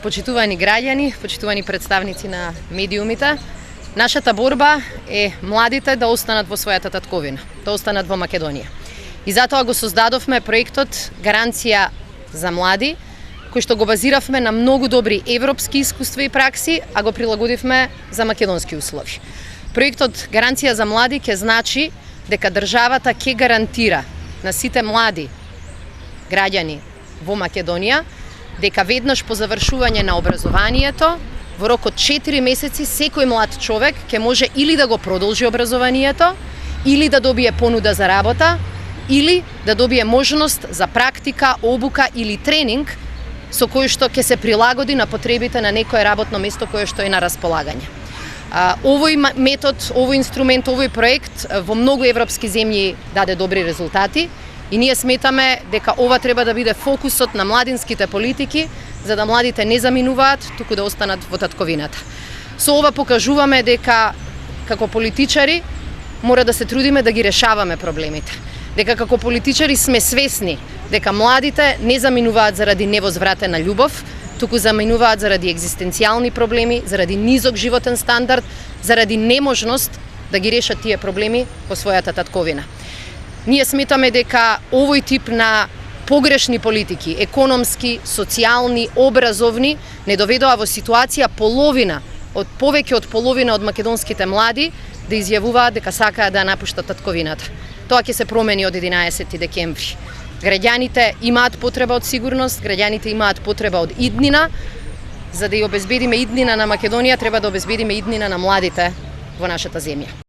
Почитувани граѓани, почитувани представници на медиумите, нашата борба е младите да останат во својата татковина, да останат во Македонија. И затоа го создадовме проектот Гаранција за млади, кој што го базиравме на многу добри европски искуства и пракси, а го прилагодивме за македонски услови. Проектот Гаранција за млади ќе значи дека државата ќе гарантира на сите млади граѓани во Македонија дека веднаш по завршување на образованието, во рок од 4 месеци секој млад човек ќе може или да го продолжи образованието, или да добие понуда за работа, или да добие можност за практика, обука или тренинг со кој што ќе се прилагоди на потребите на некое работно место кое што е на располагање. Овој метод, овој инструмент, овој проект во многу европски земји даде добри резултати и ние сметаме дека ова треба да биде фокусот на младинските политики, за да младите не заминуваат, туку да останат во татковината. Со ова покажуваме дека како политичари мора да се трудиме да ги решаваме проблемите. Дека како политичари сме свесни дека младите не заминуваат заради невозвратена љубов, туку заминуваат заради екзистенцијални проблеми, заради низок животен стандард, заради неможност да ги решат тие проблеми во својата татковина. Ние сметаме дека овој тип на погрешни политики, економски, социјални, образовни, не доведоа во ситуација повеќе од половина од македонските млади да изјавуваат дека сакаат да напуштат татковината. Тоа ќе се промени од 11 декември. Граѓаните имаат потреба од сигурност, граѓаните имаат потреба од иднина. За да ја обезбедиме иднина на Македонија, треба да обезбедиме иднина на младите во нашата земја.